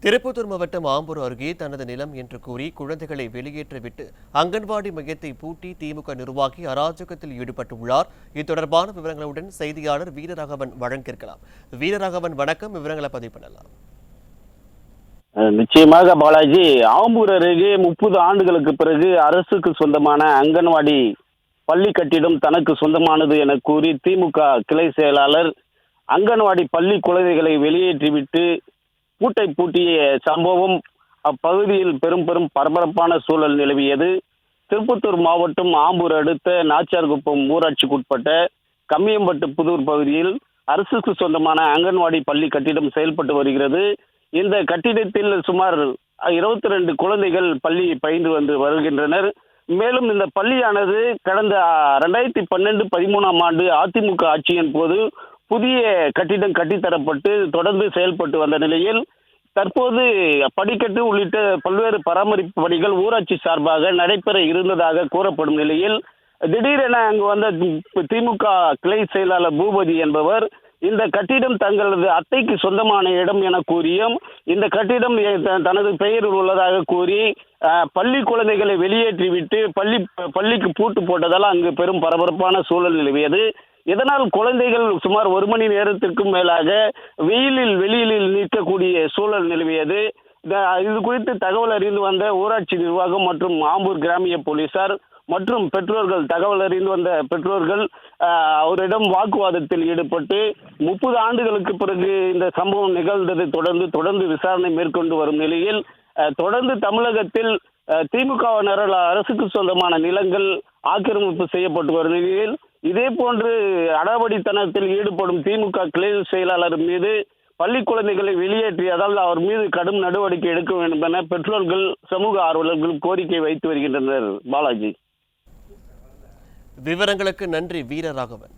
திருப்பத்தூர் மாவட்டம் ஆம்பூர் அருகே தனது நிலம் என்று கூறி குழந்தைகளை வெளியேற்றிவிட்டு அங்கன்வாடி மையத்தை பூட்டி திமுக நிர்வாகி அராஜகத்தில் ஈடுபட்டுள்ளார். இது தொடர்பான விவரங்களுடன் செய்தியாளர் வீரராகவன் வழங்கியிருக்கலாம். வீரராகவன், வணக்கம். விவரங்களை பதிவு பண்ணலாம். நிச்சயமாக பாலாஜி, ஆம்பூர் அருகே 30 ஆண்டுகளுக்கு பிறகு அரசுக்கு சொந்தமான அங்கன்வாடி பள்ளி கட்டிடம் தனக்கு சொந்தமானது என கூறி திமுக கிளை செயலாளர் அங்கன்வாடி பள்ளி குழந்தைகளை வெளியேற்றிவிட்டு பூட்டை பூட்டிய சம்பவம் அப்பகுதியில் பெரும் பரபரப்பான சூழல் நிலவியது. திருப்பத்தூர் மாவட்டம் ஆம்பூர் அடுத்த நாச்சியார்குப்பம் ஊராட்சிக்குட்பட்ட கம்மியம்பட்டு புதூர் பகுதியில் அரசுக்கு சொந்தமான அங்கன்வாடி பள்ளி கட்டிடம் செயல்பட்டு வருகிறது. இந்த கட்டிடத்தில் சுமார் 22 குழந்தைகள் பள்ளி பயின்று வந்து வருகின்றனர். மேலும் இந்த பள்ளியானது கடந்த 2012-13ஆம் ஆண்டு அதிமுக ஆட்சியின் போது புதிய கட்டிடம் கட்டித்தரப்பட்டு தொடர்ந்து செயல்பட்டு வந்த நிலையில் தற்போது படிக்கட்டு உள்ளிட்ட பல்வேறு பராமரிப்பு பணிகள் ஊராட்சி சார்பாக நடைபெற இருந்ததாக கூறப்படும் நிலையில் திடீரென அங்கு வந்த திமுக கிளை செயலாளர் பூபதி என்பவர் இந்த கட்டிடம் தங்களது அத்தைக்கு சொந்தமான இடம் என கூறியும் இந்த கட்டிடம் தனது பெயரில் உள்ளதாக கூறி பள்ளி குழந்தைகளை வெளியேற்றிவிட்டு பள்ளிக்கு பூட்டு போட்டதால் அங்கு பெரும் பரபரப்பான சூழல் நிலவியது. இதனால் குழந்தைகள் சுமார் 1 மணி நேரத்திற்கும் மேலாக வெளியில் நிற்கக்கூடிய சூழல் நிலவியது. இது குறித்து தகவல் அறிந்து வந்த ஊராட்சி நிர்வாகம் மற்றும் ஆம்பூர் கிராமிய போலீசார் மற்றும் பெற்றோர்கள், தகவல் அறிந்து வந்த பெற்றோர்கள் அவரிடம் வாக்குவாதத்தில் ஈடுபட்டு 30 ஆண்டுகளுக்கு பிறகு இந்த சம்பவம் நிகழ்ந்ததை தொடர்ந்து விசாரணை மேற்கொண்டு வரும் நிலையில் தொடர்ந்து தமிழகத்தில் திமுகவினரால் அரசுக்கு சொந்தமான நிலங்கள் ஆக்கிரமிப்பு செய்யப்பட்டு வரும் நிலையில் இதே போன்று அடாவடித்தனத்தில் ஈடுபடும் திமுக கிளை செயலாளர் மீது பள்ளி குழந்தைகளை வெளியேற்றியதால் அவர் மீது கடும் நடவடிக்கை எடுக்க வேண்டும் என பெற்றோர்கள், சமூக ஆர்வலர்கள் கோரிக்கை வைத்து வருகின்றனர். பாலாஜி, விவரங்களுக்கு நன்றி வீரராகவன்.